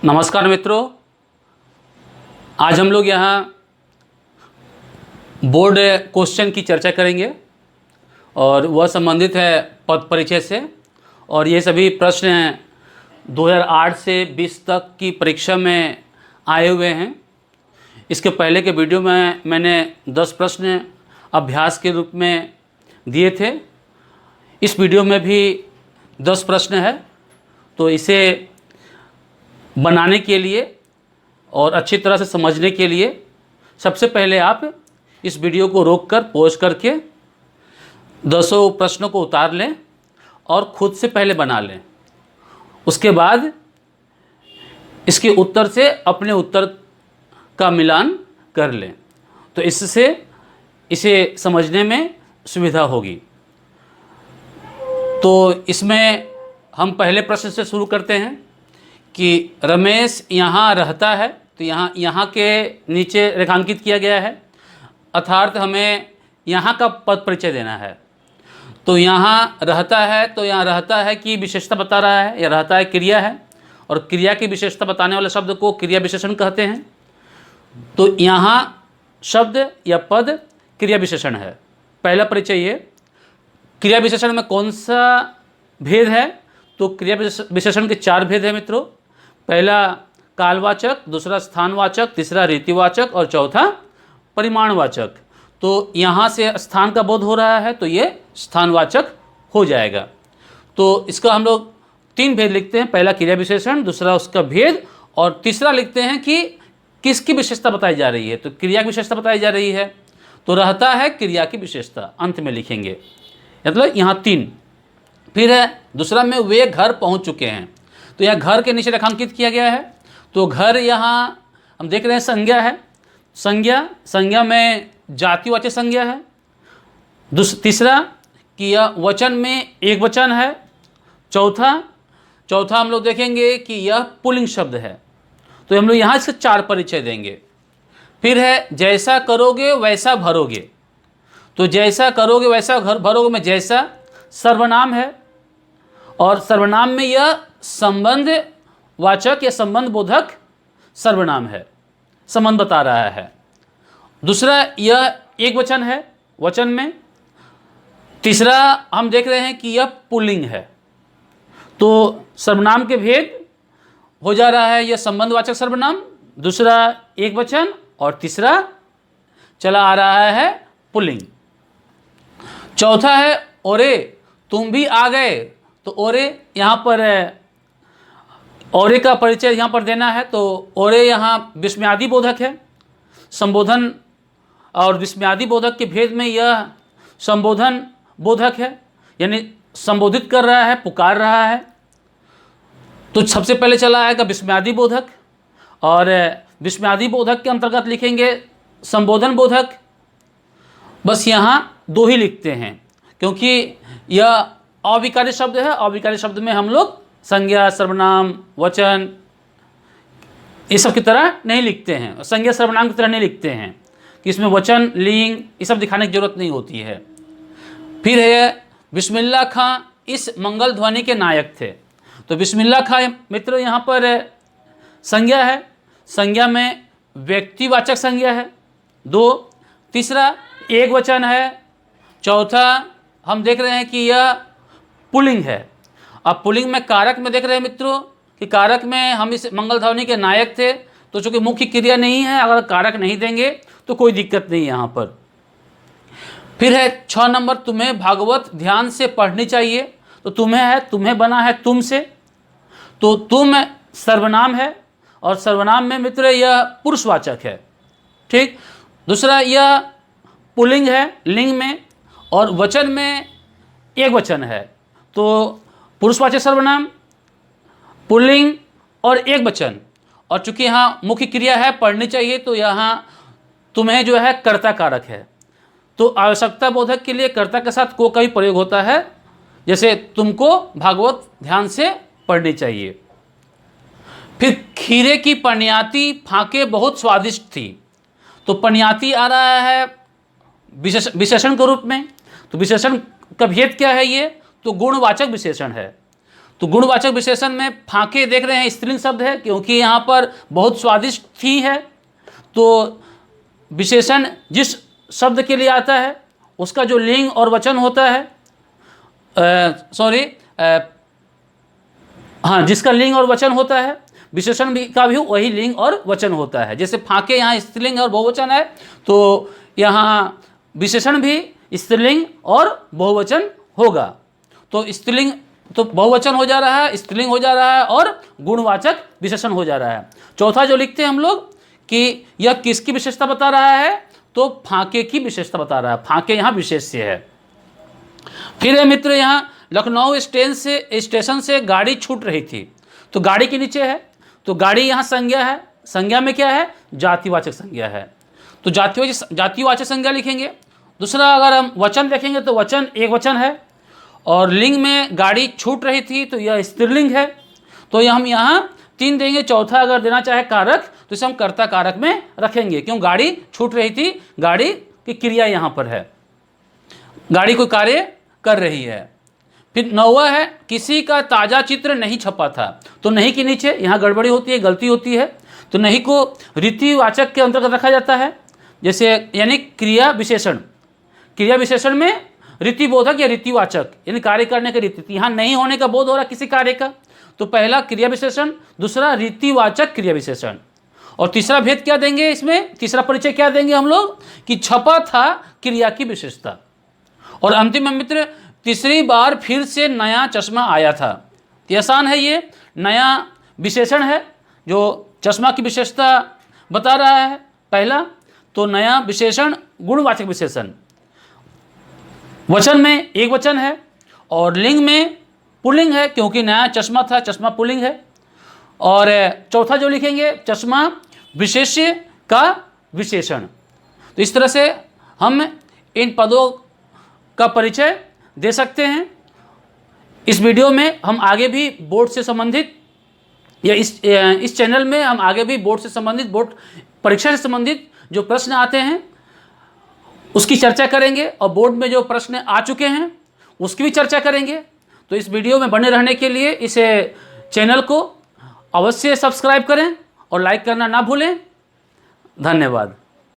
नमस्कार मित्रों, आज हम लोग यहाँ बोर्ड क्वेश्चन की चर्चा करेंगे और वह संबंधित है पद परिचय से। और ये सभी प्रश्न 2008 से 20 तक की परीक्षा में आए हुए हैं। इसके पहले के वीडियो में मैंने 10 प्रश्न अभ्यास के रूप में दिए थे। इस वीडियो में भी 10 प्रश्न है, तो इसे बनाने के लिए और अच्छी तरह से समझने के लिए सबसे पहले आप इस वीडियो को रोककर पॉज करके 200 प्रश्नों को उतार लें और खुद से पहले बना लें। उसके बाद इसके उत्तर से अपने उत्तर का मिलान कर लें, तो इससे इसे समझने में सुविधा होगी। तो इसमें हम पहले प्रश्न से शुरू करते हैं कि रमेश यहाँ रहता है। तो यहाँ के नीचे रेखांकित किया गया है, अर्थात हमें यहाँ का पद परिचय देना है। तो यहाँ रहता है, तो यहाँ रहता है कि विशेषता बता रहा है, या रहता है क्रिया है, और क्रिया की विशेषता बताने वाले शब्द को क्रिया विशेषण कहते हैं। तो यहाँ शब्द या पद क्रिया विशेषण है। पहला परिचय ये, क्रिया विशेषण में कौन सा भेद है? तो क्रिया विशेषण के 4 भेद है मित्रों। पहला कालवाचक, दूसरा स्थानवाचक, तीसरा रीतिवाचक और चौथा परिमाणवाचक। तो यहाँ से स्थान का बोध हो रहा है, तो ये स्थानवाचक हो जाएगा। तो इसका हम लोग 3 भेद लिखते हैं। पहला क्रिया विशेषण, दूसरा उसका भेद, और तीसरा लिखते हैं कि किसकी विशेषता बताई जा रही है। तो क्रिया की विशेषता बताई जा रही है, तो रहता है क्रिया की विशेषता अंत में लिखेंगे, मतलब यहाँ 3। फिर है दूसरा में वे घर पहुँच चुके हैं। तो यहाँ घर के नीचे रेखांकित किया गया है। तो घर यहाँ हम देख रहे हैं संज्ञा है। संज्ञा में जातिवाचक संज्ञा है। तीसरा कि यह वचन में एक वचन है। चौथा हम लोग देखेंगे कि यह पुल्लिंग शब्द है। तो हम लोग यहाँ इसके 4 परिचय देंगे। फिर है जैसा करोगे वैसा भरोगे। तो जैसा करोगे वैसा घर भरोगे में जैसा सर्वनाम है, और सर्वनाम में यह संबंध वाचक या संबंध बोधक सर्वनाम है, संबंध बता रहा है। दूसरा यह एक वचन है, वचन में। तीसरा हम देख रहे हैं कि यह पुल्लिंग है। तो सर्वनाम के भेद हो जा रहा है, यह संबंधवाचक सर्वनाम, दूसरा एक वचन, और तीसरा चला आ रहा है पुल्लिंग। चौथा है ओरे तुम भी आ गए। तो ओरे यहाँ पर ओरे का परिचय यहाँ पर देना है। तो ओरे यहाँ विस्मयादि बोधक है। संबोधन और विस्मयादि बोधक के भेद में यह संबोधन बोधक है, यानी संबोधित कर रहा है, पुकार रहा है। तो सबसे पहले चला आएगा विस्मयादि बोधक, और विस्मयादि बोधक के अंतर्गत लिखेंगे संबोधन बोधक। बस यहाँ 2 ही लिखते हैं, क्योंकि यह अविकारी शब्द है। अविकारी शब्द में हम लोग संज्ञा, सर्वनाम, वचन ये सब की तरह नहीं लिखते हैं, संज्ञा सर्वनाम की तरह नहीं लिखते हैं कि इसमें वचन, लिंग ये सब दिखाने की जरूरत नहीं होती है। फिर है बिस्मिल्लाह खां इस मंगल ध्वनि के नायक थे। तो बिस्मिल्लाह खां मित्रों यहाँ पर संज्ञा है। संज्ञा में व्यक्तिवाचक संज्ञा है 2। तीसरा एक वचन है। चौथा हम देख रहे हैं कि यह पुल्लिंग है। अब पुल्लिंग में कारक में देख रहे हैं मित्रों कि कारक में हम इस मंगल ध्वनि के नायक थे। तो चूंकि मुख्य क्रिया नहीं है, अगर कारक नहीं देंगे तो कोई दिक्कत नहीं यहाँ पर। फिर है 6 नंबर, तुम्हें भागवत ध्यान से पढ़नी चाहिए। तो तुम्हें है, तुम्हें बना है तुम से। तो तुम सर्वनाम है, और सर्वनाम में मित्र यह पुरुषवाचक है। ठीक। दूसरा यह पुल्लिंग है लिंग में, और वचन में एक वचन है। तो पुरुषवाचक सर्वनाम, पुल्लिंग और एक वचन। और चूंकि यहाँ मुख्य क्रिया है पढ़नी चाहिए, तो यहाँ तुम्हें जो है कर्ता कारक है। तो आवश्यकता बोधक के लिए कर्ता के साथ को का भी प्रयोग होता है, जैसे तुमको भागवत ध्यान से पढ़नी चाहिए। फिर खीरे की पनियाती फाके बहुत स्वादिष्ट थी। तो पनियाती आ रहा है विशेषण के रूप में। तो विशेषण का भेद क्या है? ये तो गुणवाचक विशेषण है। तो गुणवाचक विशेषण में फाके देख रहे हैं स्त्रीलिंग शब्द है, क्योंकि यहाँ पर बहुत स्वादिष्ट थी है। तो विशेषण जिस शब्द के लिए आता है उसका जो लिंग और वचन होता है, जिसका लिंग और वचन होता है, विशेषण भी का भी वही लिंग और वचन होता है। जैसे फाके यहाँ स्त्रीलिंग और बहुवचन है, तो यहाँ विशेषण भी स्त्रीलिंग और बहुवचन होगा। तो स्त्रीलिंग तो बहुवचन हो जा रहा है, स्त्रीलिंग हो जा रहा है और गुणवाचक विशेषण हो जा रहा है। चौथा जो लिखते हैं हम लोग कि यह किसकी विशेषता बता रहा है, तो फाके की विशेषता बता रहा है। फाके यहाँ विशेष्य है। फिर है मित्र, यहाँ लखनऊ स्टेशन से गाड़ी छूट रही थी, तो गाड़ी के नीचे है, तो गाड़ी यहाँ संज्ञा है। संज्ञा में क्या है, जातिवाचक संज्ञा है, तो जातिवाचक संज्ञा लिखेंगे। दूसरा अगर हम वचन देखेंगे तो वचन एक वचन है, और लिंग में गाड़ी छूट रही थी तो यह स्त्रीलिंग है, तो यह हम यहाँ 3 देंगे। चौथा अगर देना चाहे कारक तो इसे हम कर्ता कारक में रखेंगे, क्यों गाड़ी छूट रही थी, गाड़ी की क्रिया यहाँ पर है, गाड़ी कोई कार्य कर रही है। फिर 9वां है, किसी का ताज़ा चित्र नहीं छपा था, तो नहीं के नीचे यहाँ गड़बड़ी होती है, गलती होती है, तो नहीं को रीतिवाचक के अंतर्गत रखा जाता है। जैसे यानी क्रिया विशेषण में रीतिबोधक या रीतिवाचक यानी कार्य करने का रीति, यहाँ नहीं होने का बोध हो रहा किसी कार्य का, तो पहला क्रिया विशेषण, दूसरा रीतिवाचक क्रिया विशेषण, और तीसरा भेद क्या देंगे इसमें, तीसरा परिचय क्या देंगे हम लोग कि छपा था क्रिया की विशेषता। और अंतिम में मित्र, तीसरी बार फिर से नया चश्मा आया था, तो आसान है, ये नया विशेषण है जो चश्मा की विशेषता बता रहा है। पहला तो नया विशेषण गुणवाचक विशेषण, वचन में एक वचन है और लिंग में पुल्लिंग है, क्योंकि नया चश्मा था, चश्मा पुल्लिंग है। और चौथा जो लिखेंगे, चश्मा विशेष्य का विशेषण। तो इस तरह से हम इन पदों का परिचय दे सकते हैं। इस वीडियो में हम आगे भी बोर्ड से संबंधित या इस चैनल में हम आगे भी बोर्ड से संबंधित, बोर्ड परीक्षा से संबंधित जो प्रश्न आते हैं उसकी चर्चा करेंगे, और बोर्ड में जो प्रश्न आ चुके हैं उसकी भी चर्चा करेंगे। तो इस वीडियो में बने रहने के लिए इस चैनल को अवश्य सब्सक्राइब करें और लाइक करना ना भूलें। धन्यवाद।